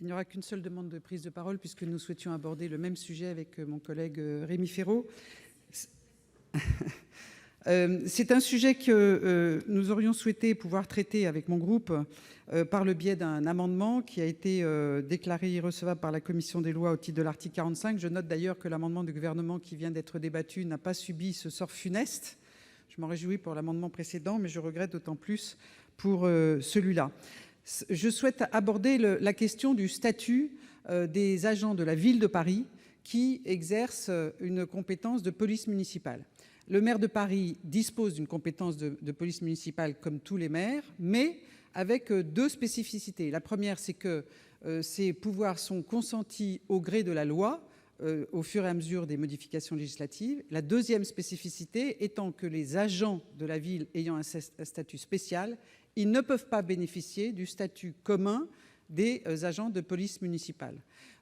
Il n'y aura qu'une seule demande de prise de parole puisque nous souhaitions aborder le même sujet avec mon collègue Rémi Féraud. C'est un sujet que nous aurions souhaité pouvoir traiter avec mon groupe par le biais d'un amendement qui a été déclaré irrecevable par la commission des lois au titre de l'article 45. Je note d'ailleurs que l'amendement du gouvernement qui vient d'être débattu n'a pas subi ce sort funeste. Je m'en réjouis pour l'amendement précédent, mais je regrette d'autant plus pour celui-là. Je souhaite aborder la question du statut des agents de la ville de Paris qui exercent une compétence de police municipale. Le maire de Paris dispose d'une compétence de police municipale comme tous les maires, mais avec deux spécificités. La première, c'est que ces pouvoirs sont consentis au gré de la loi au fur et à mesure des modifications législatives. La deuxième spécificité étant que les agents de la ville ayant un statut spécial, ils ne peuvent pas bénéficier du statut commun des agents de police municipale.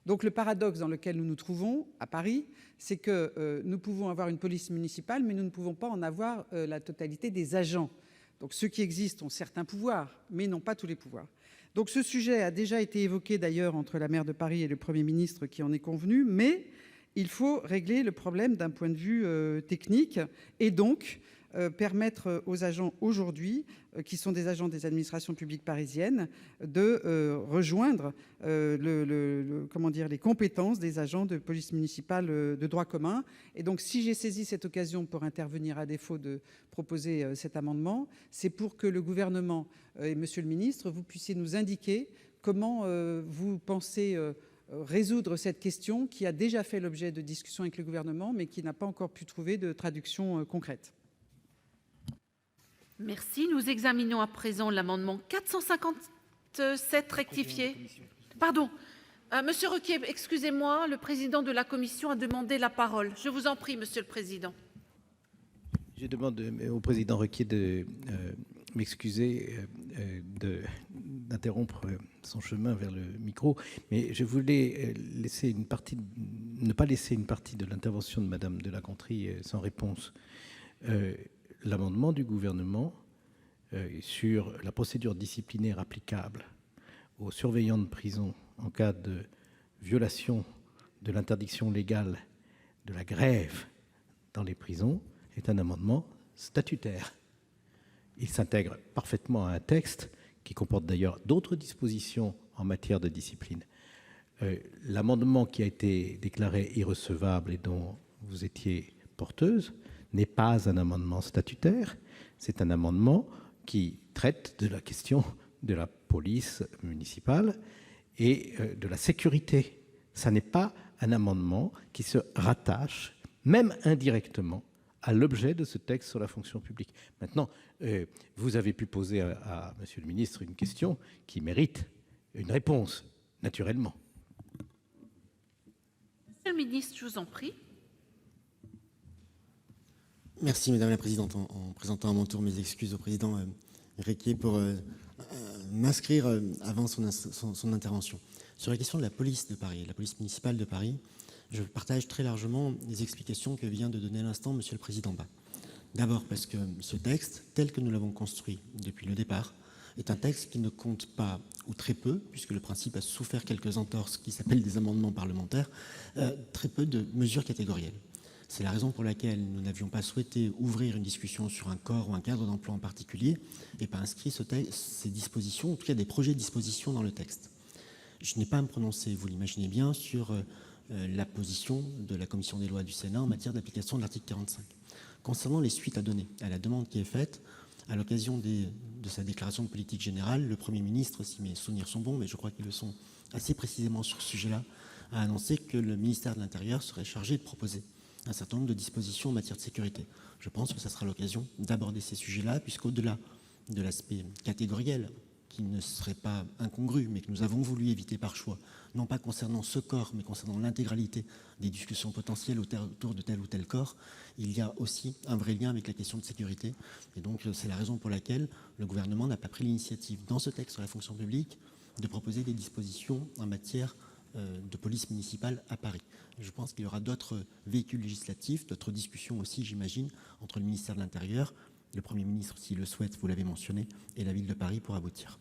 Donc le paradoxe dans lequel nous nous trouvons à Paris, c'est que nous pouvons avoir une police municipale, mais nous ne pouvons pas en avoir la totalité des agents. Donc ceux qui existent ont certains pouvoirs, mais n'ont pas tous les pouvoirs. Donc ce sujet a déjà été évoqué d'ailleurs entre la maire de Paris et le Premier ministre qui en est convenu, mais il faut régler le problème d'un point de vue technique et donc permettre aux agents aujourd'hui, qui sont des agents des administrations publiques parisiennes, de rejoindre les compétences des agents de police municipale de droit commun. Et donc, si j'ai saisi cette occasion pour intervenir à défaut de proposer cet amendement, c'est pour que le gouvernement et monsieur le ministre, vous puissiez nous indiquer comment vous pensez résoudre cette question qui a déjà fait l'objet de discussions avec le gouvernement, mais qui n'a pas encore pu trouver de traduction concrète. Merci. Nous examinons à présent l'amendement 457 rectifié. Pardon. Monsieur Requier, excusez-moi, le président de la commission a demandé la parole. Je vous en prie, monsieur le président. Je demande au président Requier de m'excuser d'interrompre son chemin vers le micro, mais je voulais ne pas laisser une partie de l'intervention de Madame de La Gontrie sans réponse. L'amendement du gouvernement sur la procédure disciplinaire applicable aux surveillants de prison en cas de violation de l'interdiction légale de la grève dans les prisons est un amendement statutaire. Il s'intègre parfaitement à un texte qui comporte d'ailleurs d'autres dispositions en matière de discipline. L'amendement qui a été déclaré irrecevable et dont vous étiez porteuse n'est pas un amendement statutaire, c'est un amendement qui traite de la question de la police municipale et de la sécurité. Ça n'est pas un amendement qui se rattache, même indirectement, à l'objet de ce texte sur la fonction publique. Maintenant, vous avez pu poser à monsieur le ministre une question qui mérite une réponse, naturellement. Monsieur le ministre, je vous en prie. Merci, Madame la Présidente. En présentant à mon tour mes excuses au président Requier pour m'inscrire avant son intervention. Sur la question de la police de Paris, la police municipale de Paris, je partage très largement les explications que vient de donner à l'instant Monsieur le Président Bas. D'abord parce que ce texte, tel que nous l'avons construit depuis le départ, est un texte qui ne compte pas, ou très peu, puisque le principe a souffert quelques entorses qui s'appellent des amendements parlementaires, très peu de mesures catégorielles. C'est la raison pour laquelle nous n'avions pas souhaité ouvrir une discussion sur un corps ou un cadre d'emploi en particulier et pas inscrit ces dispositions, en tout cas des projets de dispositions dans le texte. Je n'ai pas à me prononcer, vous l'imaginez bien, sur la position de la Commission des lois du Sénat en matière d'application de l'article 45. Concernant les suites à donner à la demande qui est faite, à l'occasion de sa déclaration de politique générale, le Premier ministre, si mes souvenirs sont bons, mais je crois qu'ils le sont assez précisément sur ce sujet-là, a annoncé que le ministère de l'Intérieur serait chargé de proposer un certain nombre de dispositions en matière de sécurité. Je pense que ça sera l'occasion d'aborder ces sujets-là, puisqu'au-delà de l'aspect catégoriel, qui ne serait pas incongru, mais que nous avons voulu éviter par choix, non pas concernant ce corps, mais concernant l'intégralité des discussions potentielles autour de tel ou tel corps, il y a aussi un vrai lien avec la question de sécurité. Et donc, c'est la raison pour laquelle le gouvernement n'a pas pris l'initiative, dans ce texte sur la fonction publique, de proposer des dispositions en matière de police municipale à Paris. Je pense qu'il y aura d'autres véhicules législatifs, d'autres discussions aussi, j'imagine, entre le ministère de l'Intérieur, le Premier ministre, s'il le souhaite, vous l'avez mentionné, et la ville de Paris pour aboutir.